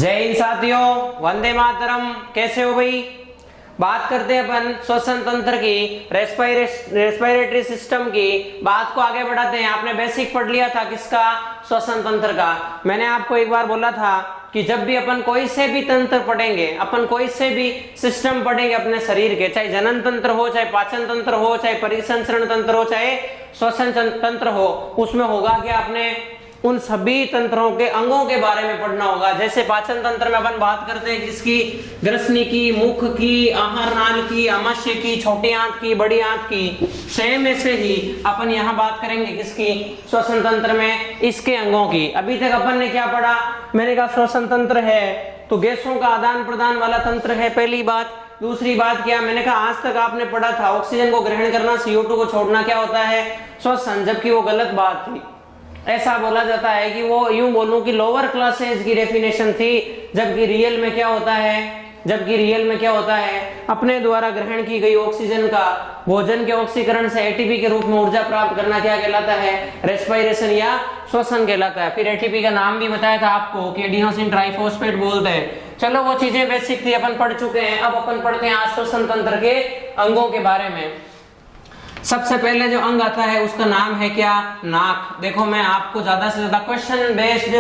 जय हिंद साथियों, वंदे मातरम। कैसे हो भाई? बात करते हैं अपन श्वसन तंत्र की, रेस्पिरेटरी सिस्टम की। बात को आगे बढ़ाते हैं। आपने बेसिक पढ़ लिया था किसका? श्वसन तंत्र का। मैंने आपको एक बार बोला था कि जब भी अपन कोई से भी तंत्र पढ़ेंगे, अपन कोई से भी सिस्टम पढ़ेंगे अपने शरीर के, चाहे जनन तंत्र हो, चाहे पाचन तंत्र हो, चाहे परिसंचरण तंत्र हो, चाहे श्वसन तंत्र हो, उसमें होगा कि आपने उन सभी तंत्रों के अंगों के बारे में पढ़ना होगा। जैसे पाचन तंत्र में अपन बात करते हैं किसकी? ग्रसनी की, मुख की, आहार नाल की, आमाशय की, छोटी आंत की, बड़ी आंत की। सेम ऐसे ही अपन यहाँ बात करेंगे किसकी? श्वसन तंत्र में इसके अंगों की। अभी तक अपन ने क्या पढ़ा? मैंने कहा श्वसन तंत्र है तो गैसों का आदान प्रदान वाला तंत्र है, पहली बात। दूसरी बात क्या? मैंने कहा आज तक आपने पढ़ा था ऑक्सीजन को ग्रहण करना, CO2 को छोड़ना क्या होता है? श्वसन, जबकि वो गलत बात थी। ऐसा बोला जाता है कि वो, यूं बोलूं कि लोअर क्लासेस की डेफिनेशन थी, जबकि रियल में क्या होता है? अपने द्वारा ग्रहण की गई ऑक्सीजन का भोजन के ऑक्सीकरण से एटीपी के रूप में ऊर्जा प्राप्त करना क्या कहलाता है? रेस्पिरेशन या श्वसन कहलाता है। फिर एटीपी का नाम भी बताया था आपको कि एडिनोसिन ट्राइफॉस्फेट बोलते हैं। चलो वो चीजें बेसिक थी, अपन पढ़ चुके हैं। अब अपन पढ़ते हैं आज श्वसन तंत्र के अंगों के बारे में। सबसे पहले जो अंग आता है उसका नाम है क्या? नाक। देखो मैं आपको ज्यादा से ज्यादा क्वेश्चन बेस्ड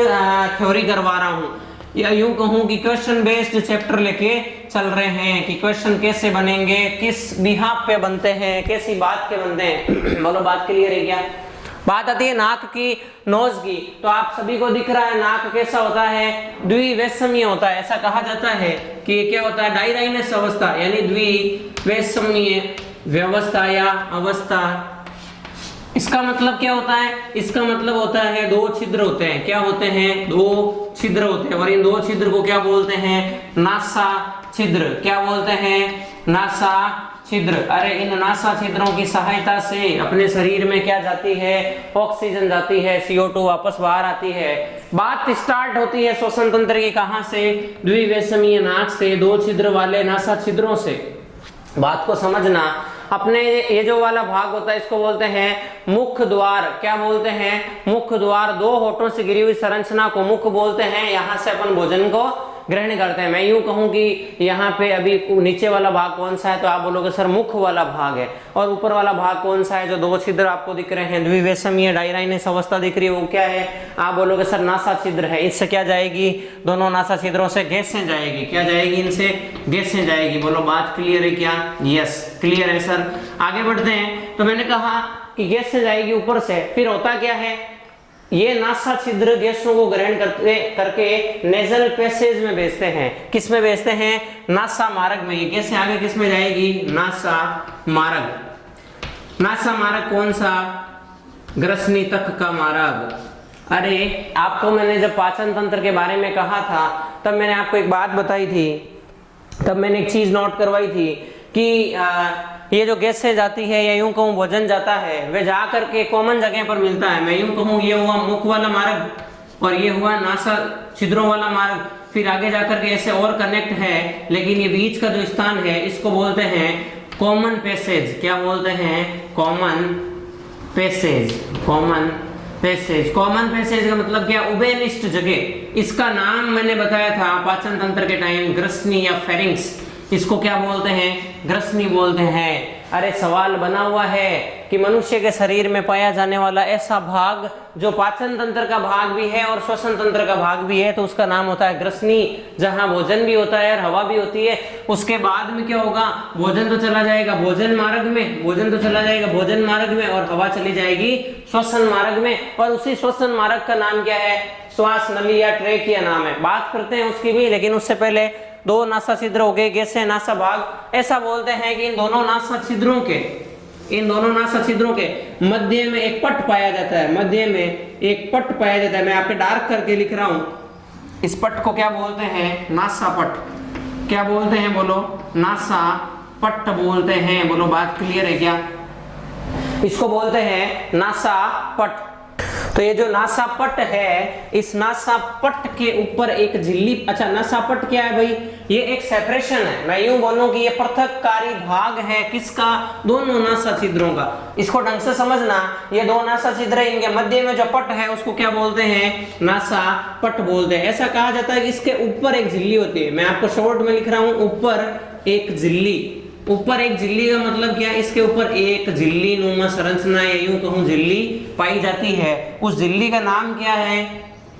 थ्योरी करवा रहा हूँ, या यूं कहूं कि क्वेश्चन बेस्ड चैप्टर लेके चल रहे हैं कि क्वेश्चन कैसे बनेंगे, किस बिहाफ पे बनते हैं, कैसी बात के बनते हैं। बोलो बात क्लियर है क्या? बात आती है नाक की, नोज की। तो आप सभी को दिख रहा है नाक कैसा होता है? द्विवेशमीय होता है। ऐसा कहा जाता है कि ये क्या होता है? डायराइनस अवस्था, यानी द्विवेशमीय व्यवस्था या अवस्था। इसका मतलब क्या होता है? इसका मतलब होता है दो छिद्र होते हैं। क्या होते हैं? दो छिद्र होते हैं। और इन दो छिद्र को क्या बोलते हैं? नासा छिद्र। क्या बोलते हैं? नासा छिद्र। अरे इन नासा छिद्रों की सहायता से अपने शरीर में क्या जाती है? ऑक्सीजन जाती है, CO2 वापस बाहर आती है। बात स्टार्ट होती है श्वसन तंत्र की कहां से? द्विवेशमीय नाक से, दो छिद्र वाले नासा छिद्रों से। बात को समझना। अपने ये जो वाला भाग होता है इसको बोलते हैं मुख द्वार। क्या बोलते हैं? मुख द्वार। दो होठों से घिरी हुई संरचना को मुख बोलते हैं। यहाँ से अपन भोजन को ग्रहण करते हैं। मैं यूं कहूं कि यहाँ पे अभी नीचे वाला भाग कौन सा है, तो आप बोलोगे सर मुख वाला भाग है। और ऊपर वाला भाग कौन सा है? जो दो छिद्र आपको दिख रहे हैं, द्विवेशमीय डायराइनस अवस्था दिख रही है, वो क्या है? आप बोलोगे सर नासा छिद्र है। इससे क्या जाएगी? दोनों नासा छिद्रों से गैसें जाएगी। क्या जाएगी? इनसे गैसें जाएगी। बोलो बात क्लियर है क्या? यस क्लियर है सर। आगे बढ़ते हैं। तो मैंने कहा कि गैस से जाएगी ऊपर से। फिर होता क्या है? ये नासा छिद्र गैसों को ग्रहण करके नेजल पैसेज में भेजते हैं। किस में भेजते हैं? नासा मार्ग में। ये गैसें आगे किस में जाएगी? नासा मार्ग। नासा मार्ग कौन सा? ग्रसनी तक का मार्ग। अरे आपको मैंने जब पाचन तंत्र के बारे में कहा था तब मैंने आपको एक बात बताई थी, तब मैंने एक चीज नोट करवाई थी कि ये जो गैस से जाती है, या यूं कहूं भोजन जाता है, वे जा करके कॉमन जगह पर मिलता है। मैं यूं कहूं ये हुआ मुख वाला मार्ग और ये हुआ नासा छिद्रों वाला मार्ग। फिर आगे जाकर के ऐसे और कनेक्ट है, लेकिन ये बीच का जो स्थान है इसको बोलते हैं कॉमन पैसेज। क्या बोलते हैं? Common passage. Common passage. Common passage का मतलब क्या? उभयनिष्ठ जगह। इसका नाम मैंने बताया था पाचन तंत्र के टाइम, ग्रसनी या फेरिंक्स। इसको क्या बोलते हैं? ग्रसनी बोलते हैं। अरे सवाल बना हुआ है कि मनुष्य के शरीर में पाया जाने वाला ऐसा भाग जो पाचन तंत्र का भाग भी है और श्वसन तंत्र का भाग भी है, तो उसका नाम होता है ग्रसनी, जहां भोजन भी होता है और हवा भी होती है। उसके बाद में क्या होगा? भोजन तो चला जाएगा भोजन मार्ग में, भोजन मार्ग में, और हवा चली जाएगी श्वसन मार्ग में। और उसी श्वसन मार्ग का नाम क्या है? श्वास नली या ट्रेकिया नाम है। बात करते हैं उसकी भी, लेकिन उससे पहले दो नासा छिद्र हो गए, गैसें, नासा भाग। ऐसा बोलते हैं कि इन दोनों नासा छिद्रों के मध्य में एक पट पाया जाता है। मध्य में एक पट पाया जाता है। मैं आपके डार्क करके लिख रहा हूं। इस पट को क्या बोलते हैं? नासा पट। क्या बोलते हैं? बोलो नासा पट बोलते हैं। बोलो बात क्लियर है क्या? इसको बोलते हैं नासा पट। तो ये जो नासापट है, इस नासापट के ऊपर एक झिल्ली, अच्छा नासापट क्या है भाई, ये एक सेपरेशन है, मैं यूं बोलूं कि ये पृथककारी भाग है किसका, दोनों नासा छिद्रों का। इसको ढंग से समझना, ये दो नासा छिद्र है, इनके मध्य में जो पट है उसको क्या बोलते हैं, नासापट बोलते हैं। ऐसा कहा जाता है कि इसके ऊपर एक झिल्ली होती है, मैं आपको शॉर्ट में लिख रहा हूं, ऊपर एक झिल्ली। ऊपर एक झिल्ली का मतलब क्या है, इसके ऊपर एक झिल्ली नुमा संरचना या यूं कहूं झिल्ली पाई जाती है। उस झिल्ली का नाम क्या है,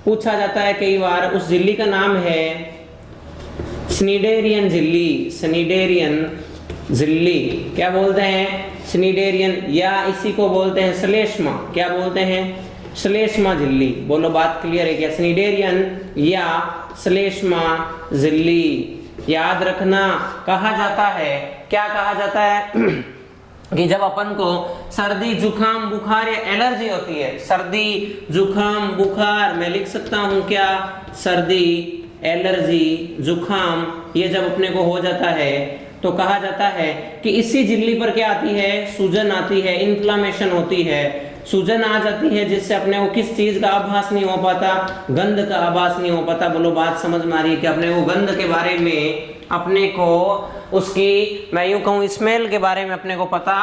पूछा जाता है कई बार, उस झिल्ली का नाम है स्नीडेरियन झिल्ली। स्नीडेरियन झिल्ली क्या बोलते हैं, स्नीडेरियन, या इसी को बोलते हैं श्लेष्मा, क्या बोलते हैं, श्लेष्मा झिल्ली। बोलो बात क्लियर है क्या, स्नीडेरियन या श्लेष्मा झिल्ली। याद रखना, कहा जाता है, क्या कहा जाता है कि जब अपन को सर्दी जुकाम बुखार या एलर्जी होती है, सर्दी जुकाम बुखार, मैं लिख सकता हूं क्या, सर्दी एलर्जी जुकाम, ये जब अपने को हो जाता है तो कहा जाता है कि इसी झिल्ली पर क्या आती है, सूजन आती है, इन्फ्लामेशन होती है, सूजन आ जाती है, जिससे अपने को किस चीज का आभास नहीं हो पाता, गंध का आभास नहीं हो पाता। बोलो बात समझ में आ रही है कि अपने को गंध के बारे में, अपने को उसकी, मैं यूं कहूं स्मेल के बारे में अपने को पता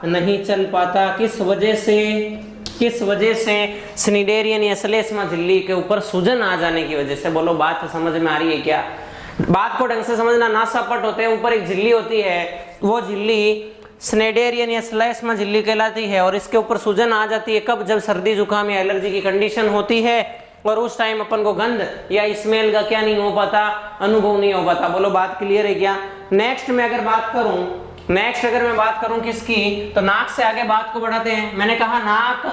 नहीं चल पाता। किस वजह से, किस वजह से, स्नीडेरियन या श्लेष्मा झिल्ली के ऊपर सूजन आ जाने की वजह से। बोलो बात समझ में आ रही है क्या, बात को ढंग से समझना। नासापट होते हैं, ऊपर एक झिल्ली होती है, वो झिल्ली स्नेडेरियन या श्लेष्मा झिल्ली कहलाती है, और इसके ऊपर सूजन आ जाती है कब, जब सर्दी जुकाम या एलर्जी की कंडीशन होती है, और उस टाइम अपन को गंध या स्मेल का क्या नहीं हो पाता, अनुभव नहीं हो पाता। बोलो बात क्लियर है क्या। नेक्स्ट में अगर बात करूं, नेक्स्ट अगर मैं बात करूं किसकी, तो नाक से आगे बात को बढ़ाते हैं। मैंने कहा नाक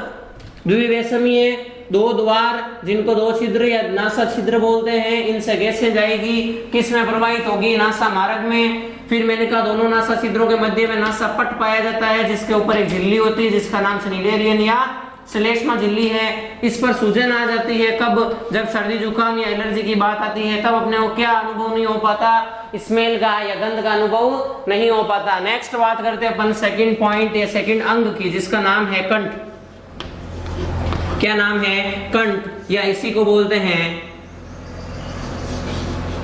द्विवेशमीय, दो द्वार, जिनको दो छिद्र या नासा छिद्र बोलते हैं, इनसे गैसें जाएगी, किस में प्रवाहित होगी, नासा मार्ग में। फिर मैंने कहा दोनों नासा छिद्रों के मध्य में नासापट पाया जाता है, जिसके ऊपर एक झिल्ली होती है जिसका नाम स्नीडेरियन या श्लेष्मा झिल्ली है। इस पर सूजन आ जाती है कब, जब सर्दी जुकाम या एलर्जी की बात आती है, तब अपने को क्या अनुभव नहीं हो पाता, स्मेल का या गंध का अनुभव नहीं हो पाता। नेक्स्ट बात करते हैं अपन सेकंड पॉइंट या सेकंड अंग की, जिसका नाम है कंठ। क्या नाम है, कंठ, या इसी को बोलते हैं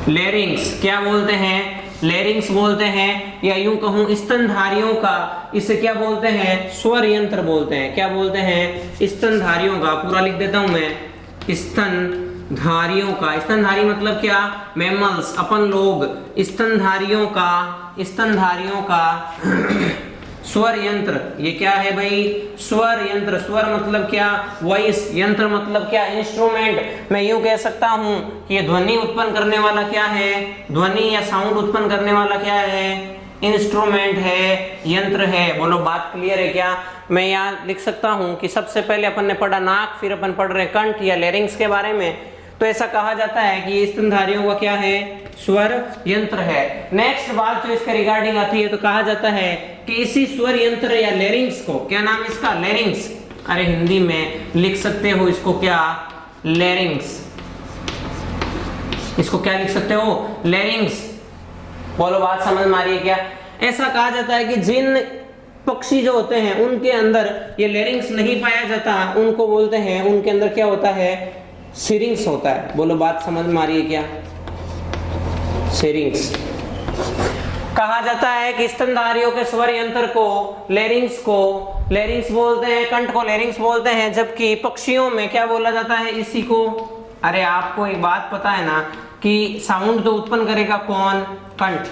लेरिंग्स। क्या बोलते हैं, लेरिंग्स बोलते हैं, या यूं कहूं स्तनधारियों का, इसे क्या बोलते हैं, स्वर यंत्र बोलते हैं। क्या बोलते हैं, स्तनधारियों का, पूरा लिख देता हूं मैं, स्तनधारियों का। स्तनधारी मतलब क्या, मैमल्स, अपन लोग, स्तनधारियों का, स्तनधारियों का स्वर यंत्र। ये क्या है भाई, स्वर यंत्र। स्वर मतलब क्या, वॉइस, यंत्र मतलब क्या, इंस्ट्रूमेंट। मैं यूं कह सकता हूं कि ये ध्वनि उत्पन्न करने वाला क्या है, ध्वनि या साउंड उत्पन्न करने वाला क्या है, इंस्ट्रूमेंट है, यंत्र है। बोलो बात क्लियर है क्या। मैं यहाँ लिख सकता हूं कि सबसे पहले अपन ने पढ़ा नाक, फिर अपन पढ़ रहे कंठ या लेरिंग्स के बारे में। तो ऐसा कहा जाता है कि स्तनधारियों का क्या है, स्वर यंत्र है। नेक्स्ट बात जो इसके रिगार्डिंग आती है, तो कहा जाता है कि इसी स्वर यंत्र या लेरिंग्स को, क्या नाम इसका, लेरिंग्स, अरे हिंदी में लिख सकते हो इसको क्या, लेरिंग्स। इसको क्या लिख सकते हो, लेरिंग्स। बोलो बात समझ में आ रही है क्या। ऐसा कहा जाता है कि जिन पक्षी जो होते हैं उनके अंदर ये लेरिंग्स नहीं पाया जाता, उनको बोलते हैं, उनके अंदर क्या होता है, सिरिंग्स होता है। बोलो बात समझ में आ रही है क्या, सिरिंग्स। कहा जाता है कि स्तनधारियों के स्वर यंत्र को, लेरिंग्स को लेरिंग्स बोलते हैं, कंठ को लेरिंग्स बोलते हैं, जबकि पक्षियों में क्या बोला जाता है, इसी को, अरे आपको एक बात पता है ना कि साउंड तो उत्पन्न करेगा कौन, कंठ।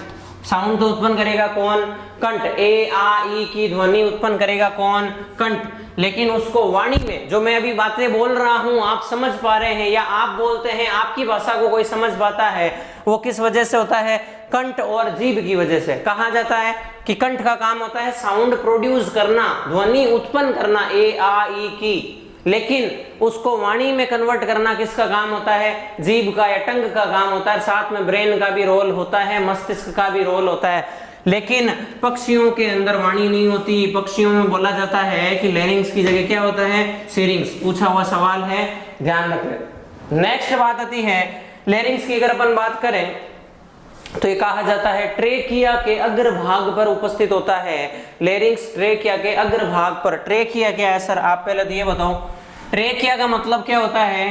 साउंड तो उत्पन्न करेगा कौन, कंठ। ए आ ई की ध्वनि उत्पन्न करेगा कौन, कंठ। लेकिन उसको वाणी में, जो मैं अभी बातें बोल रहा हूं आप समझ पा रहे हैं, या आप बोलते हैं, आपकी भाषा को कोई समझ पाता है, वो किस वजह से होता है, कंठ और जीभ की वजह से। कहा जाता है कि कंठ का काम होता है साउंड प्रोड्यूस करना, ध्वनि उत्पन्न करना, ए आ ई की, लेकिन उसको वाणी में कन्वर्ट करना किसका काम होता है, जीभ का या टंग का काम होता है। साथ में ब्रेन का भी रोल होता है, मस्तिष्क का भी रोल होता है। लेकिन पक्षियों के अंदर वाणी नहीं होती, पक्षियों में बोला जाता है कि लेरिंग्स की जगह क्या होता है, सिरिंग्स। पूछा हुआ सवाल है, ध्यान रखें। नेक्स्ट बात आती है लेरिंग्स की। अगर अपन बात करें तो ये कहा जाता है ट्रेकिया के अग्रभाग पर उपस्थित होता है। लेरिंग्स ट्रेकिया के अग्रभाग पर। ट्रेकिया क्या है सर, आप पहले तो ये बताओ, ट्रेकिया का मतलब क्या होता है?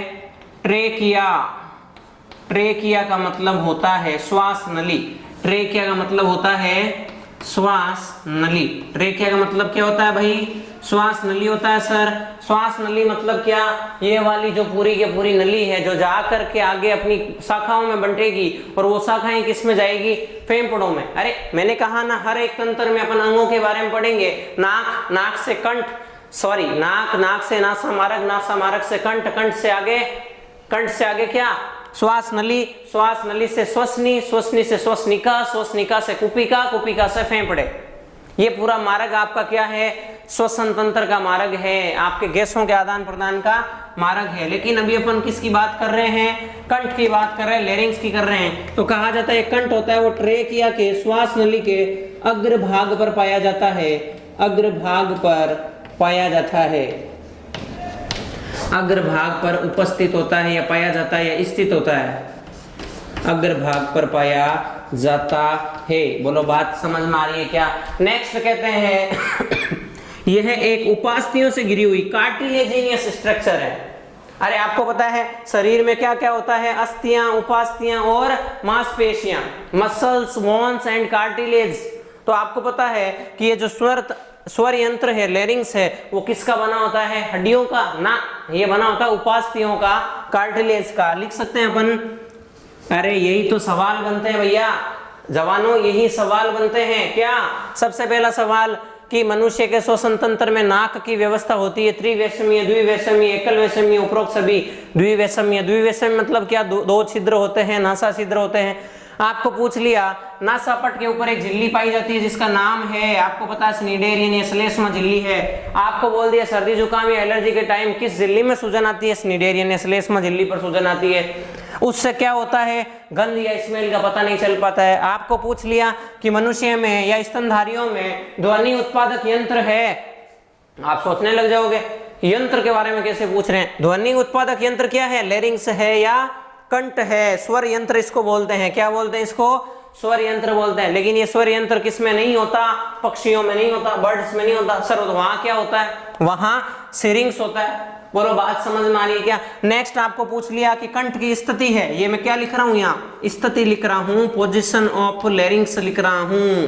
ट्रेकिया का मतलब होता है श्वास नली। ट्रेकिया का मतलब होता है श्वास नली। ट्रेकिया का मतलब क्या होता है भाई? श्वास नली होता है सर। श्वास नली मतलब क्या? ये वाली जो पूरी की पूरी नली है जो जा करके आगे अपनी शाखाओं में बंटेगी, और वो शाखाएं किस में जाएगी? फेफड़ों में। अरे मैंने कहा ना, हर एक तंत्र में अपन अंगों के बारे में पढ़ेंगे। नाक, नाक से कंठ, सॉरी नाक, नाक से नासामारक, नासामारक से कंठ, कंठ से आगे, कंठ से आगे क्या? श्वास नली, श्वास नली से श्वसनी, श्वसनी से श्वसनिका, श्वसनिका से कुपिका, कुपिका से फेफड़े। ये पूरा मार्ग आपका क्या है? श्वसन तंत्र का मार्ग है, आपके गैसों के आदान प्रदान का मार्ग है। लेकिन अभी अपन किसकी बात कर रहे हैं? कंठ की बात कर रहे हैं, लेरिंग्स की कर रहे हैं। तो कहा जाता है कंठ होता है वो ट्रेकिया के श्वास नली के अग्रभाग पर पाया जाता है। अग्रभाग पर पाया जाता है, अग्रभाग पर उपस्थित होता है या पाया जाता है या स्थित होता है? अग्रभाग पर पाया जाता है। बोलो बात समझ में आ रही है क्या? नेक्स्ट कहते हैं यह एक उपास्थियों से घिरी हुई कार्टिलेजिनियस स्ट्रक्चर है। अरे आपको पता है शरीर में क्या क्या होता है? अस्थियां, उपास्थियां और मांसपेशियां, मसल्स, बोन्स एंड कार्टिलेज। तो आपको पता है कि ये जो स्वर यंत्र है, लेरिंग्स है, वो किसका बना होता है? हड्डियों का ना, ये बना होता है उपास्थियों का, कार्टिलेज का। लिख सकते हैं अपन। अरे यही तो सवाल बनते हैं भैया जवानों, यही सवाल बनते हैं। क्या? सबसे पहला सवाल कि मनुष्य के श्वसन तंत्र में नाक की व्यवस्था होती है त्रिवैषम्य, द्विवैषम्य, एकल वैषम्य, उपरोक्त सभी द्विवैषम्य। द्विवैषम्य मतलब क्या? दो छिद्र होते हैं, नासा छिद्र होते हैं। आपको पूछ लिया नासापट के ऊपर एक झिल्ली पाई जाती है जिसका नाम है, आपको पता है स्निडेरियन या श्लेष्मा झिल्ली है। आपको बोल दिया सर्दी जुकाम या एलर्जी के टाइम किस झिल्ली में सूजन आती है? स्निडेरियन या श्लेष्मा झिल्ली पर सूजन आती है। उससे क्या होता है? गंध या स्मेल का पता नहीं चल पाता है। आपको पूछ लिया कि मनुष्य में या स्तनधारियों में ध्वनि उत्पादक यंत्र है। आप सोचने लग जाओगे यंत्र के बारे में कैसे पूछ रहे हैं? ध्वनि उत्पादक यंत्र क्या है? लेरिंग्स है या कंठ है? स्वर यंत्र इसको बोलते हैं। क्या बोलते हैं इसको? स्वर यंत्र बोलते हैं। लेकिन ये स्वर यंत्र किस में नहीं होता? पक्षियों में नहीं होता, बर्ड्स में नहीं होता सर। वहां क्या होता है? वहां सिरिंग्स होता है। बोलो बात समझ में आ रही है क्या? नेक्स्ट आपको पूछ लिया कि कंठ की स्थिति है, ये मैं क्या लिख रहा हूं? यहाँ स्थिति लिख रहा हूं, पोजीशन ऑफ लेरिंग्स लिख रहा हूं।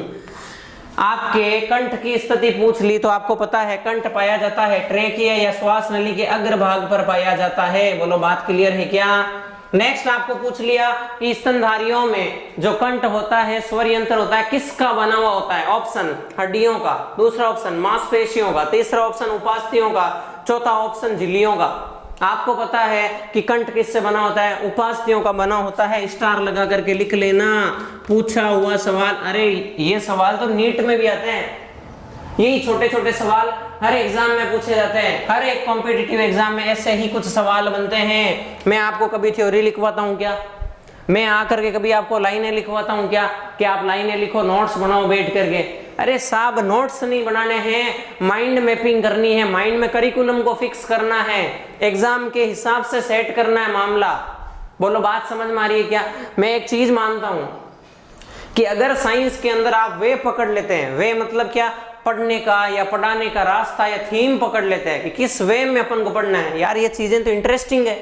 आपके कंठ की स्थिति पूछ ली तो आपको पता है कंठ पाया जाता है ट्रेकिया या श्वास नली के अग्रभाग पर पाया जाता है। बोलो बात क्लियर है क्या? नेक्स्ट आपको पूछ लिया कि स्तनधारियों में जो कंठ होता है, स्वर यंत्र होता है, किसका बना हुआ होता है? ऑप्शन हड्डियों का, दूसरा ऑप्शन मांसपेशियों का, तीसरा ऑप्शन उपास्थियों का, चौथा ऑप्शन झिल्लियों का। आपको पता है कि कंठ किससे बना होता है? उपास्थियों का बना होता है। स्टार लगा करके लिख लेना। पूछा हुआ सवाल, अरे ये सवाल तो नीट में भी आते हैं। यही छोटे छोटे सवाल हर एग्जाम में पूछे जाते हैं। हर एक कॉम्पिटिटिव एग्जाम में ऐसे ही कुछ सवाल बनते हैं। मैं आपको कभी थ्योरी लिखवाता हूँ क्या? मैं आकर के कभी आपको लाइनें लिखवाता हूँ क्या कि आप लाइनें लिखो, नोट्स बनाओ बैठ करके? अरे साहब नोट्स नहीं बनाने हैं, माइंड मैपिंग करनी है, माइंड में करिकुलम को फिक्स करना है, एग्जाम के हिसाब से सेट करना है मामला। बोलो बात समझ में आ रही है क्या? मैं एक चीज मानता हूं कि अगर साइंस के अंदर आप वे पकड़ लेते हैं, वे मतलब क्या? पढ़ने का या पढ़ाने का रास्ता या थीम पकड़ लेते हैं कि किस वे में अपन को पढ़ना है। यार ये चीजें तो इंटरेस्टिंग है,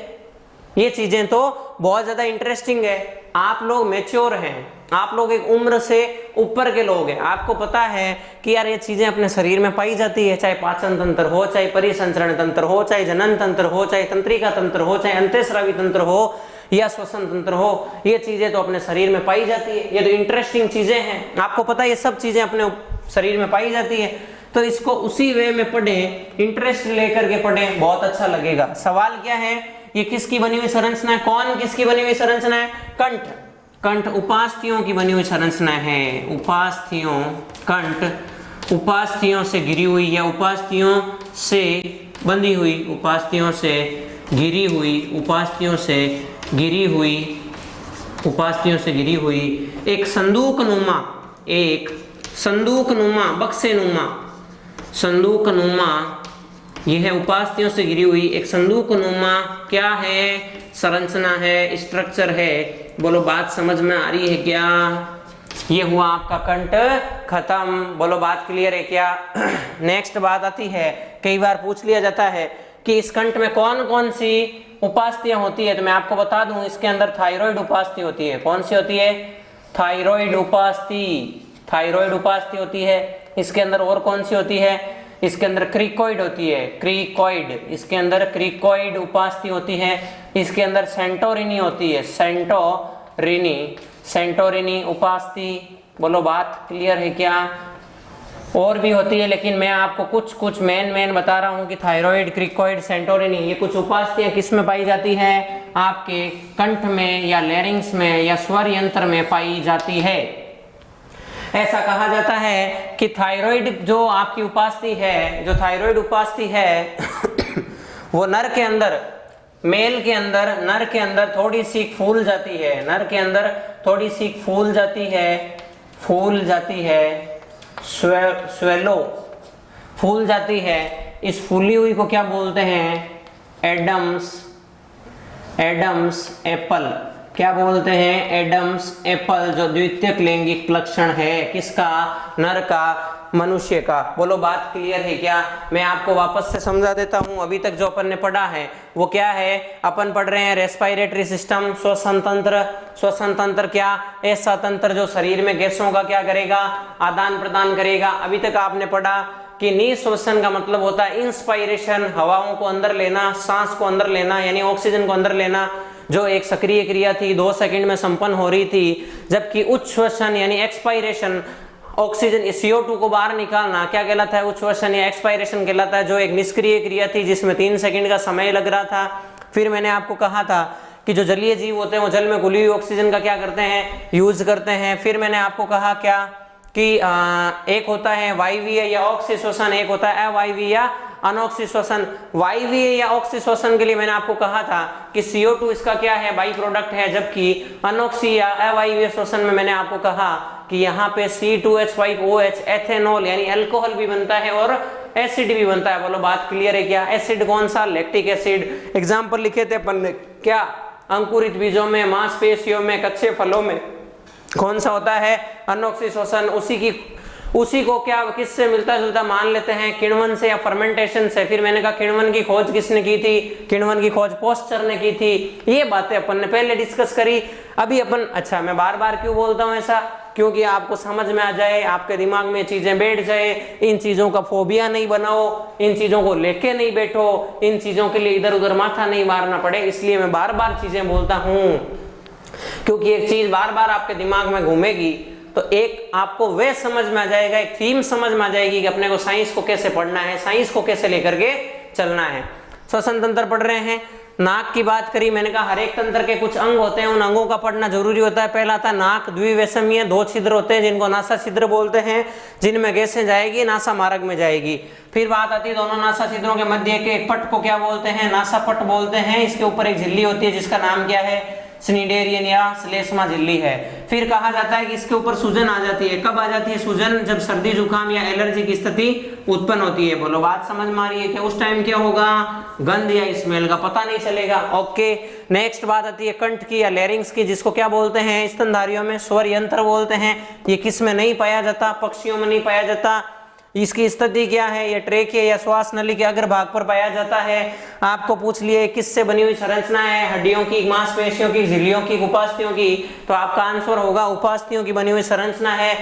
ये चीजें तो बहुत ज्यादा इंटरेस्टिंग है। आप लोग मैच्योर हैं, आप लोग एक उम्र से ऊपर के लोग हैं। आपको पता है कि यार ये चीजें अपने शरीर में पाई जाती है, चाहे पाचन तंत्र हो, चाहे परिसंचरण तंत्र हो, चाहे जनन तंत्र हो, चाहे तंत्रिका तंत्र हो, चाहे अंतःस्रावी तंत्र हो या श्वसन तंत्र हो, ये चीजें तो अपने शरीर में पाई जाती है। ये तो इंटरेस्टिंग चीजें हैं। आपको पता है ये सब चीजें अपने शरीर में पाई जाती है। तो इसको उसी वे में पढ़ें, इंटरेस्ट लेकर के पढ़ें, बहुत अच्छा लगेगा। सवाल क्या है? ये किसकी बनी हुई संरचना है? कौन किसकी बनी हुई संरचना है? कंठ। कंठ उपास्थियों की बनी हुई संरचना है। उपास्थियों, कंठ उपास्थियों से घिरी हुई या उपास्थियों से बंधी हुई, उपास्थियों से घिरी हुई, उपास्थियों से घिरी हुई, उपास्थियों से घिरी हुई एक संदूक नुमा, एक संदूक नुमा, बक्से नुमा, संदूक नुमा, यह है उपास्थियों से घिरी हुई एक संदूक नुमा क्या है? संरचना है, स्ट्रक्चर है। बोलो बात समझ में आ रही है क्या? ये हुआ आपका कंठ खत्म। बोलो बात क्लियर है क्या? नेक्स्ट बात आती है, कई बार पूछ लिया जाता है कि इस कंठ में कौन कौन सी उपास्थियां होती है, तो मैं आपको बता दूं इसके अंदर थायराइड उपास्थि होती है। कौन सी होती है? थायराइड उपास्थि, थायराइड उपास्थि होती है। इसके अंदर और कौन सी होती है? इसके अंदर क्रिकोइड होती है, क्रिकोइड, इसके अंदर क्रिकोइड उपास्थि होती है। इसके अंदर सेंटोरिनी होती है, सेंटोरिनी, सेंटोरिनी उपास्थि। बोलो बात क्लियर है क्या? और भी होती है, लेकिन मैं आपको कुछ कुछ मेन बता रहा हूं कि थायराइड, क्रिकोइड, सेंटोरिनी, ये कुछ उपास्थियां किस में पाई जाती है? आपके कंठ में या लैरिंग्स में या स्वर यंत्र में पाई जाती है। ऐसा कहा जाता है कि थायराइड जो आपकी उपास्थि है, जो थायराइड उपास्थि है वो नर के अंदर, मेल के अंदर, नर के अंदर थोड़ी सी फूल जाती है, नर के अंदर थोड़ी सी फूल जाती है, फूल जाती है, स्वेलो, फूल जाती है। इस फूली हुई को क्या बोलते हैं? Adam's, Adam's apple. क्या बोलते हैं? एडम्स एप्पल, जो द्वितीयक लैंगिक लक्षण है किसका? नर का, मनुष्य का। बोलो बात क्लियर है क्या? मैं आपको वापस से समझा देता हूं। अभी तक जो अपन ने पढ़ा है वो क्या है? अपन पढ़ रहे हैं रेस्पिरेटरी सिस्टम, श्वसन तंत्र। श्वसन तंत्र क्या? ऐसा तंत्र जो शरीर में गैसों का क्या करेगा? आदान प्रदान करेगा। अभी तक आपने पढ़ा कि निःश्वसन का मतलब होता है इंस्पायरेशन, हवाओं को अंदर लेना, सांस को अंदर लेना, यानी ऑक्सीजन को अंदर लेना, जो एक सक्रिय क्रिया थी 2 सेकंड में संपन्न हो रही थी। जबकि उच्छ्वसन यानी एक्सपायरेशन, ऑक्सीजन CO2 को बाहर निकालना क्या कहलाता है? उच्छ्वसन या एक्सपायरेशन कहलाता है, जो एक निष्क्रिय क्रिया थी जिसमें 3 सेकंड का समय लग रहा था। फिर मैंने आपको कहा था कि जो जलीय जीव होते हैं वो जल में घुली हुई ऑक्सीजन का क्या करते हैं? यूज करते हैं। फिर मैंने आपको कहा क्या कि एक होता है वायवीय या ऑक्सीय श्वसन, एक होता है अवायवीय या अनॉक्सीय श्वसन। वायवीय या ऑक्सीय श्वसन के लिए मैंने आपको कहा था कि CO2 इसका क्या है? बाई प्रोडक्ट है। जबकि अनॉक्सीय या अवायवीय श्वसन में मैंने आपको कहा कि यहाँ पे C2H5OH एथेनॉल यानी अल्कोहल भी बनता है और एसिड भी बनता है। बोलो बात क्लियर है क्या? एसिड कौन सा? Lactic acid. एग्जाम्पल लिखे थे अपन ने क्या? अंकुरित बीजों में, मांसपेशियों में, कच्चे फलों में कौन सा होता है? अनॉक्सीय श्वसन। उसी को क्या किससे मिलता जुलता मान लेते हैं? किण्वन से या फर्मेंटेशन से। फिर मैंने कहा किण्वन की खोज किसने की थी? किण्वन की खोज पोस्चर ने की थी। ये बातें अपन ने पहले डिस्कस करी। अभी अपन, अच्छा मैं बार बार क्यों बोलता हूँ ऐसा? क्योंकि आपको समझ में आ जाए, आपके दिमाग में चीजें बैठ जाए। इन चीजों का फोबिया नहीं बनाओ, इन चीजों को लेके नहीं बैठो, इन चीजों के लिए इधर उधर माथा नहीं मारना पड़े, इसलिए मैं बार बार चीजें बोलता हूँ। क्योंकि एक चीज बार बार आपके दिमाग में घूमेगी तो एक आपको वे समझ में आ जाएगा, एक थीम समझ में आ जाएगी कि अपने को साइंस को कैसे पढ़ना है, साइंस को कैसे लेकर के चलना है। श्वसन तंत्र पढ़ रहे हैं। नाक की बात करी, मैंने कहा हर एक तंत्र के कुछ अंग होते हैं, उन अंगों का पढ़ना जरूरी होता है। पहला था नाक, द्विवेशमीय, 2 छिद्र होते हैं जिनको नासा छिद्र बोलते हैं, जिनमें गैसें जाएगी, नासा मार्ग में जाएगी। फिर बात आती है दोनों नासा छिद्रों के मध्य के एक पट को क्या बोलते हैं? नासा पट बोलते हैं। इसके ऊपर एक झिल्ली होती है जिसका नाम क्या है? स्निडेरियन या श्लेष्मा झिल्ली है। फिर कहा जाता है कि इसके ऊपर सूजन आ जाती है। कब आ जाती है सूजन? जब सर्दी जुकाम या एलर्जी की स्थिति उत्पन्न होती है। बोलो बात समझ में आ रही है कि उस टाइम क्या होगा? गंध या स्मेल का पता नहीं चलेगा। ओके, नेक्स्ट बात आती है कंठ की या लैरिंग्स की, जिसको क्या बोलते हैं? स्तनधारियों में स्वर यंत्र बोलते हैं। ये किस में नहीं पाया जाता? पक्षियों में नहीं पाया जाता। इसकी स्थिति क्या है? ये ट्रेकिया या श्वास नली के अग्रभाग पर पाया जाता है। आपको पूछ लिए किससे बनी हुई संरचना है? हड्डियों की, मांसपेशियों की, झिल्लियों की, उपास्थियों की? तो आपका आंसर होगा उपास्थियों की बनी हुई संरचना है।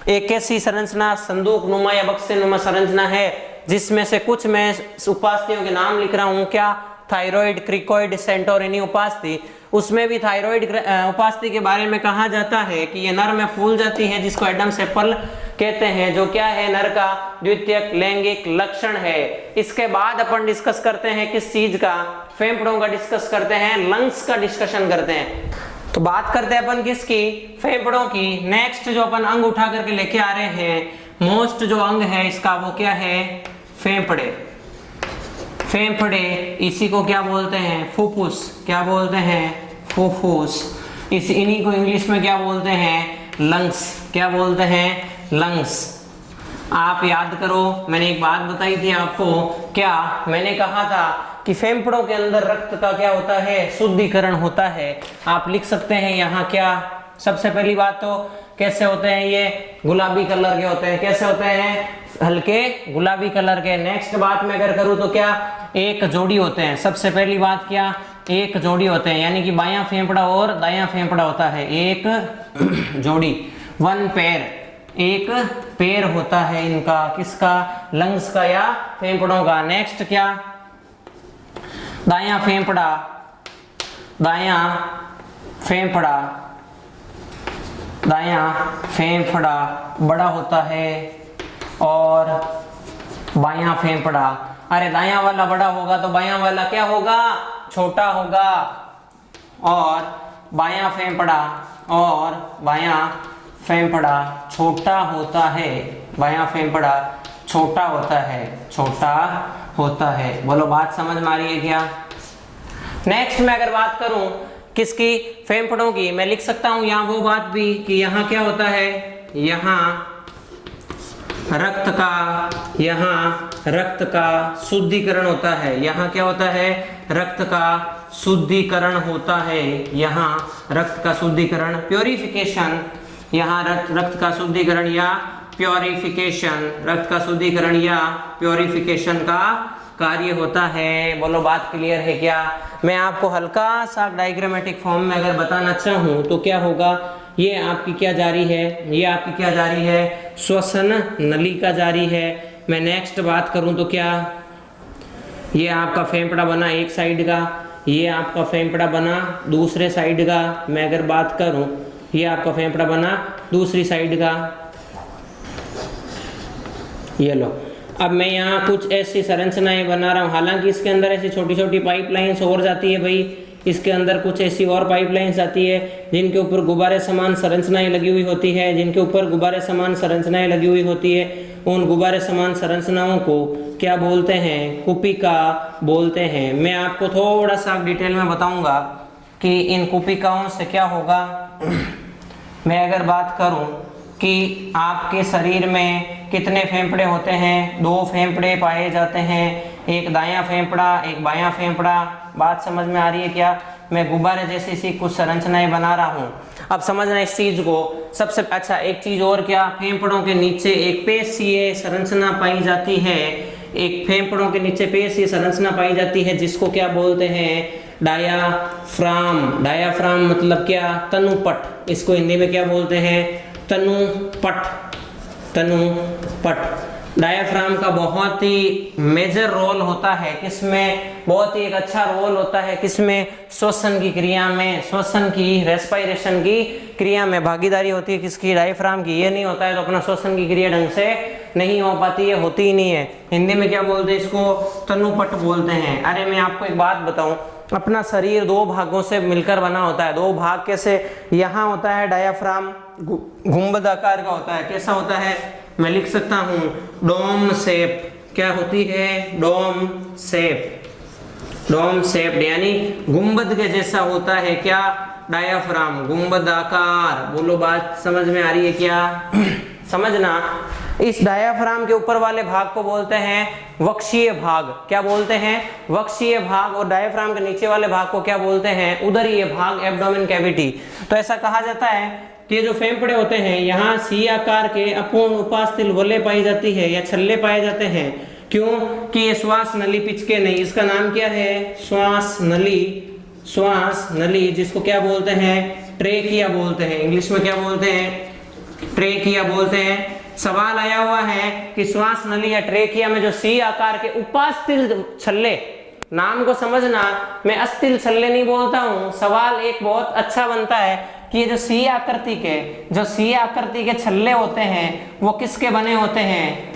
एक ऐसी संरचना संदूक नुमा या बक्से नुमा संरचना है जिसमें से कुछ मैं उपास्थियों के नाम लिख रहा हूं। क्या? थायराइड, क्रिकोइड, सेंटोरिनी उपास्थि। उसमें भी थायराइड उपास्थि के बारे में कहा जाता है कि ये नर में फूल जाती है, जिसको एडम्स एप्पल कहते हैं, जो क्या है? नर का द्वितीयक लैंगिक लक्षण है। इसके बाद अपन डिस्कस करते हैं किस चीज का? फेफड़ों का डिस्कस करते हैं, लंग्स का डिस्कशन करते हैं। तो बात करते हैं अपन किसकी? फेफड़ों की। नेक्स्ट जो अपन अंग उठा करके लेके आ रहे हैं, मोस्ट जो अंग है इसका वो क्या है? फेफड़े। फेफड़े, इसी को क्या बोलते हैं? फुफ्फुस। क्या बोलते हैं? फुफ्फुस। इस इन्हीं को इंग्लिश में क्या बोलते हैं? लंग्स। क्या बोलते हैं? लंग्स। आप याद करो, मैंने एक बात बताई थी आपको। क्या मैंने कहा था कि फेफड़ों के अंदर रक्त का क्या होता है? शुद्धिकरण होता है। आप लिख सकते हैं यहाँ क्या? सबसे पहली बात तो कैसे होते हैं? ये गुलाबी कलर के होते हैं। कैसे होते हैं? हल्के गुलाबी कलर के। नेक्स्ट बात मैं अगर करूँ तो क्या? एक जोड़ी होते हैं। सबसे पहली बात क्या, एक जोड़ी होते हैं, यानी कि बायां फेफड़ा और दायां फेफड़ा होता है, एक जोड़ी, वन पेयर, एक पेयर होता है इनका, किसका, लंग्स का या फेफड़ों का। नेक्स्ट क्या, दायां फेफड़ा, दायां फेफड़ा, दायां फेफड़ा बड़ा होता है और बायां फेफड़ा, अरे दायां वाला बड़ा होगा तो बायां वाला क्या होगा, छोटा होगा, और बायां फेफड़ा और बायां फेफड़ा छोटा होता है, बायां फेफड़ा छोटा होता है, छोटा होता है। बोलो बात समझ में आ रही है क्या। नेक्स्ट मैं अगर बात करूं किसकी, फेफड़ों की, मैं लिख सकता हूं यहां वो बात भी कि यहां क्या होता है, यहां रक्त का, यहाँ रक्त का शुद्धिकरण होता है, यहाँ क्या होता है, रक्त का शुद्धिकरण होता है, यहाँ रक्त का शुद्धिकरण, प्योरिफिकेशन, यहाँ रक्त का शुद्धिकरण या प्योरिफिकेशन, रक्त का शुद्धिकरण या प्योरिफिकेशन का कार्य होता है। बोलो बात क्लियर है क्या। मैं आपको हल्का सा डायग्रामेटिक फॉर्म में अगर बताना चाहूँ तो क्या होगा, ये आपकी क्या जारी है, ये आपकी क्या जारी है, श्वसन नलिका जारी है। मैं नेक्स्ट बात करूं तो क्या, ये आपका फेफड़ा बना एक साइड का, ये आपका फेफड़ा बना दूसरे साइड का। मैं अगर बात करूं, ये आपका फेफड़ा बना दूसरी साइड का, ये लो। अब मैं यहाँ कुछ ऐसी संरचनाएं बना रहा हूँ, हालांकि इसके अंदर ऐसी छोटी छोटी पाइपलाइंस और जाती है भाई, इसके अंदर कुछ ऐसी और पाइपलाइंस आती है जिनके ऊपर गुब्बारे समान संरचनाएं लगी हुई होती है, जिनके ऊपर गुब्बारे समान संरचनाएं लगी हुई होती है। उन गुब्बारे समान संरचनाओं को क्या बोलते हैं, कुपिका बोलते हैं। मैं आपको थोड़ा सा डिटेल में बताऊंगा कि इन कुपिकाओं से क्या होगा। मैं अगर बात करूं कि आपके शरीर में कितने फेफड़े होते हैं, 2 फेफड़े पाए जाते हैं, एक दायां फेफड़ा एक बायां फेफड़ा। बात समझ में आ रही है क्या। मैं गुब्बारे जैसी सी कुछ संरचनाएं बना रहा हूँ, अब समझना इस चीज को। सबसे अच्छा एक चीज और क्या, फेफड़ों के नीचे एक पेशीय संरचना पाई जाती है, एक फेफड़ों के नीचे पेशीय संरचना पाई जाती है जिसको क्या बोलते हैं, डायाफ्राम। डायाफ्राम मतलब क्या, तनुपट। इसको हिंदी में क्या बोलते हैं, तनुपट, तनुपट। डायाफ्राम का बहुत ही मेजर रोल होता है किसमें, बहुत ही एक अच्छा रोल होता है किसमें, श्वसन की क्रिया में, श्वसन की, रेस्पिरेशन की क्रिया में भागीदारी होती है किसकी, डायाफ्राम की। ये नहीं होता है तो अपना श्वसन की क्रिया ढंग से नहीं हो पाती है, होती ही नहीं है। हिंदी में क्या बोलते हैं इसको, तनुपट बोलते हैं। अरे मैं आपको एक बात बताऊं, अपना शरीर 2 भागों से मिलकर बना होता है। 2 भाग कैसे, यहाँ होता है डायाफ्राम, गुंबद आकार का होता है। कैसा होता है, मैं लिख सकता हूँ डोम शेप। क्या होती है, डोम शेप, डोम शेप यानी गुंबद के जैसा होता है क्या, डायाफ्राम, गुंबद आकार। बोलो बात समझ में आ रही है क्या। समझना, इस डायाफ्राम के ऊपर वाले भाग को बोलते हैं वक्षीय भाग। क्या बोलते हैं, वक्षीय भाग। और डायाफ्राम के नीचे वाले भाग को क्या बोलते हैं, उदरीय भाग, एब्डोमेन कैविटी। तो ऐसा कहा जाता है कि ये जो फेफड़े होते हैं, यहाँ सी आकार के अपूर्ण उपास्थल वलय पाई जाती है या छल्ले पाए जाते हैं। क्यों कि ये श्वास नली पिचके नहीं। इसका नाम क्या है, श्वास नली, श्वास नली, जिसको क्या बोलते हैं, ट्रेकिया बोलते हैं। इंग्लिश में क्या बोलते हैं, ट्रेकिया बोलते हैं। सवाल आया हुआ है कि श्वास नली या ट्रेकिया में जो सी आकार के उपास्थल छल्ले, नाम को समझना, मैं अस्थिल छल्ले नहीं बोलता हूं। सवाल एक बहुत अच्छा बनता है कि ये जो सी आकृति के छल्ले होते हैं वो किसके बने होते हैं,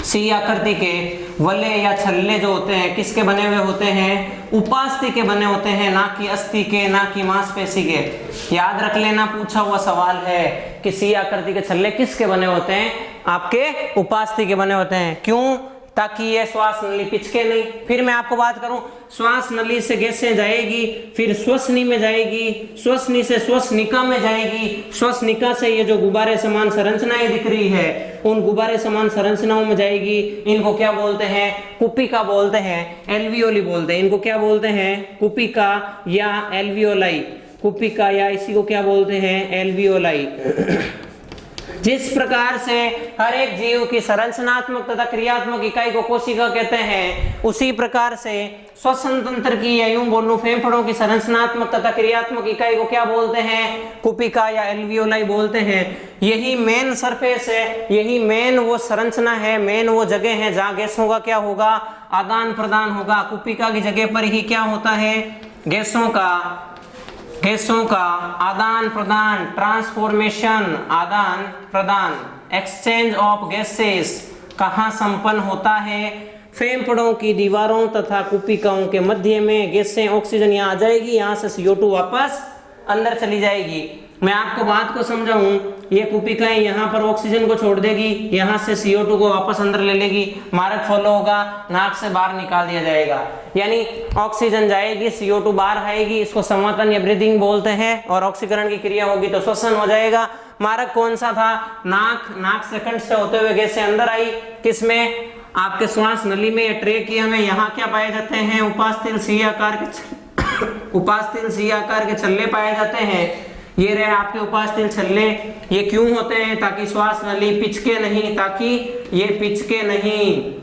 सी आकृति के वलय या छल्ले जो होते हैं किसके बने हुए होते हैं, उपास्थि के बने होते हैं, ना कि अस्थि के, ना कि मांसपेशी के। याद रख लेना, पूछा हुआ सवाल है कि सी आकृति के छल्ले किसके बने होते हैं, आपके उपास्थि के बने होते हैं। क्यों, ताकि ये श्वास नली पिचके नहीं। फिर मैं आपको बात करूं, श्वास नली से गैसें जाएगी, फिर श्वसनी में जाएगी, श्वसनी से श्वसनिका में जाएगी, श्वसनिका से ये जो गुब्बारे समान संरचनाएं दिख रही है उन गुब्बारे समान संरचनाओं में जाएगी। इनको क्या बोलते हैं, कुपिका बोलते हैं, एल्वियोली बोलते हैं। इनको क्या बोलते हैं, कुपिका या एल्वियोलाई। कुपिका या इसी को क्या बोलते हैं, एल्वियोलाई। जिस प्रकार से हर एक जीव की संरचनात्मक तथा क्रियात्मक इकाई को कोशिका कहते हैं, उसी प्रकार से श्वसन तंत्र की या यूं बोलूं फेफड़ों की संरचनात्मक तथा क्रियात्मक इकाई को क्या बोलते हैं? कुपिका या एल्वियोलाई बोलते हैं। यही मेन सरफेस है, यही मेन वो संरचना है, मेन वो जगह है जहां गैसों का क्या होगा? आदान प्रदान होगा। कुपिका की जगह पर ही क्या होता है? गैसों का आदान प्रदान, ट्रांसफॉर्मेशन, आदान प्रदान, एक्सचेंज ऑफ गैसेस कहाँ संपन्न होता है? फेफड़ों की दीवारों तथा कुपिकाओं के मध्य में गैसें, ऑक्सीजन यहाँ आ जाएगी, यहाँ से CO2 वापस अंदर चली जाएगी। मैं आपको बात को समझाऊं, ये कुपिकाएं यहाँ पर ऑक्सीजन को छोड़ देगी, यहाँ से CO2 को वापस अंदर ले लेगी, मार्ग फॉलो होगा, नाक से बाहर निकाल दिया जाएगा। यानी ऑक्सीजन जाएगी, CO2 बाहर आएगी, इसको संवर्धन या ब्रीदिंग बोलते हैं, और ऑक्सीकरण की क्रिया होगी तो श्वसन हो जाएगा। मार्ग कौन सा था? नाक से कंठ से होते हुए गैसें अंदर आई, किसमें? आपके श्वास नली में या ट्रेकिया में। यहाँ क्या पाए जाते हैं? उपास्थल सी आकार के छल्ले पाए जाते हैं। ये रहे आपके उपास्थल छल्ले। ये क्यों होते हैं? ताकि श्वास नली पिचके नहीं, ताकि ये पिचके नहीं।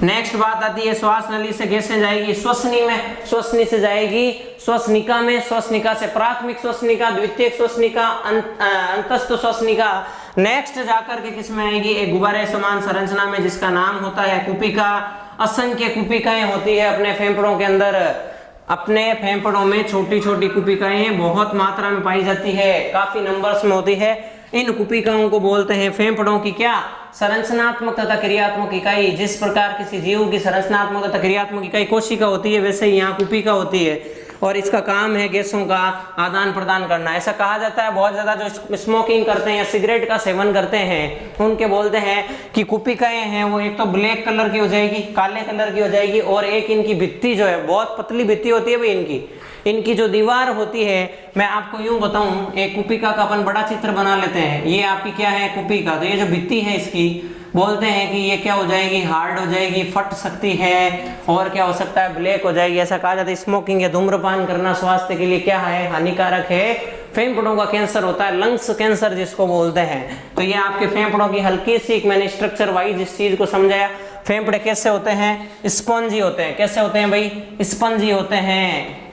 नेक्स्ट बात आती है, श्वास नली से गैसें जाएगी श्वसनी में, श्वसनी से जाएगी श्वसनिका में, श्वसनिका से प्राथमिक श्वसनिका, द्वितीयक श्वसनिका, अंतस्थ श्वसनिका। नेक्स्ट जाकर के किस में आएगी? एक गुब्बारे समान संरचना में जिसका नाम होता है कुपिका। असंख्य कुपिकाएं होती है अपने फेफड़ों के अंदर। अपने फेफड़ों में छोटी छोटी कुपिकाएं बहुत मात्रा में पाई जाती है, काफी नंबर्स में होती है। इन कुपिकाओं को बोलते हैं फेफड़ों की क्या? संरचनात्मक तथा क्रियात्मक इकाई। जिस प्रकार किसी जीव की संरचनात्मक तथा क्रियात्मक इकाई कोशिका होती है, वैसे ही यहाँ कुपिका होती है, और इसका काम है गैसों का आदान प्रदान करना। ऐसा कहा जाता है, बहुत ज्यादा जो स्मोकिंग करते हैं या सिगरेट का सेवन करते हैं उनके बोलते हैं कि कुपिकाएं हैं वो एक तो ब्लैक कलर की हो जाएगी, काले कलर की हो जाएगी, और एक इनकी भित्ति जो है बहुत पतली भित्ति होती है भाई। इनकी जो दीवार होती है, मैं आपको यूं बताऊं, एक कुपिका का अपन बड़ा चित्र बना लेते हैं। ये आपकी क्या है? कुपिका। तो ये जो भित्ति है इसकी बोलते हैं कि ये क्या हो जाएगी? हार्ड हो जाएगी, फट सकती है, और क्या हो सकता है? ब्लैक हो जाएगी। ऐसा कहा जाता है स्मोकिंग या धूम्रपान करना स्वास्थ्य के लिए क्या है? हानिकारक है। फेफड़ों का कैंसर होता है, लंग्स कैंसर जिसको बोलते हैं। तो ये आपके फेफड़ों की हल्की सी, मैंने स्ट्रक्चर वाइज इस चीज को समझाया। फेफड़े कैसे होते हैं? स्पंजी होते हैं। कैसे होते हैं भाई? स्पंजी होते हैं।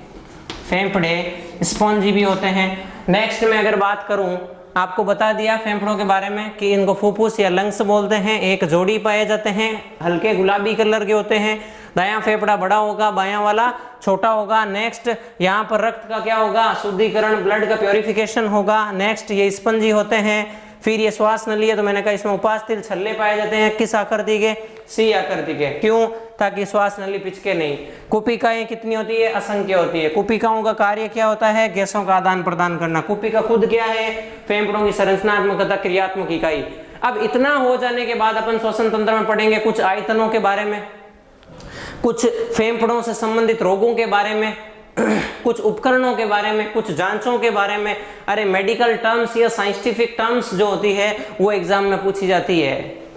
फेफड़े स्पंजी भी होते हैं। नेक्स्ट में अगर बात करूं, आपको बता दिया फेफड़ों के बारे में कि इनको फुफ्फुस या लंग्स बोलते हैं। एक जोड़ी पाए जाते हैं, हल्के गुलाबी कलर के होते हैं। दायां फेफड़ा बड़ा होगा, बायां वाला छोटा होगा। नेक्स्ट यहाँ पर रक्त का क्या होगा? शुद्धिकरण, ब्लड का प्योरिफिकेशन होगा। नेक्स्ट ये स्पंजी होते हैं। फिर ये श्वास नली है, तो मैंने कहा इसमें उपास्थल छल्ले पाए जाते हैं। किस आकृति के? सी आकृति के। क्यों? ताकि श्वास नली पिचके नहीं। कुपिकाएं कितनी होती है? असंख्य होती है। कुपिकाओं का कार्य क्या होता है? गैसों का आदान प्रदान करना। कुपिका खुद क्या है? फेफड़ों की संरचनात्मक तथा क्रियात्मक इकाई। अब इतना हो जाने के बाद अपन श्वसन तंत्र में पढ़ेंगे कुछ आयतनों के बारे में, कुछ फेफड़ों से संबंधित रोगों के बारे में, कुछ उपकरणों के बारे में, कुछ जांचों के बारे में। अरे मेडिकल टर्म्स या साइंटिफिक टर्म्स जो होती है वो एग्जाम में पूछी जाती है।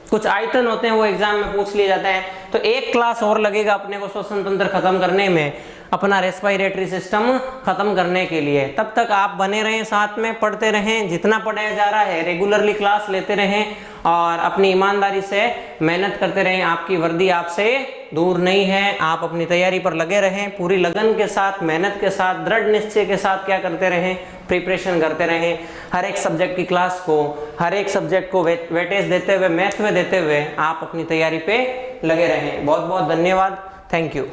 कुछ आयतन होते हैं वो एग्जाम में पूछ लिए जाते हैं। तो एक क्लास और लगेगा अपने को श्वसन तंत्र खत्म करने में, अपना रेस्पिरेटरी सिस्टम खत्म करने के लिए। तब तक आप बने रहें, साथ में पढ़ते रहें, जितना पढ़ाया जा रहा है रेगुलरली क्लास लेते रहें, और अपनी ईमानदारी से मेहनत करते रहें। आपकी वर्दी आपसे दूर नहीं है। आप अपनी तैयारी पर लगे रहें, पूरी लगन के साथ, मेहनत के साथ, दृढ़ निश्चय के साथ क्या करते रहें? प्रिपरेशन करते रहें। हर एक सब्जेक्ट की क्लास को, हर एक सब्जेक्ट को वेटेज देते हुए, महत्व देते हुए आप अपनी तैयारी पे लगे रहें। बहुत बहुत धन्यवाद। Thank you.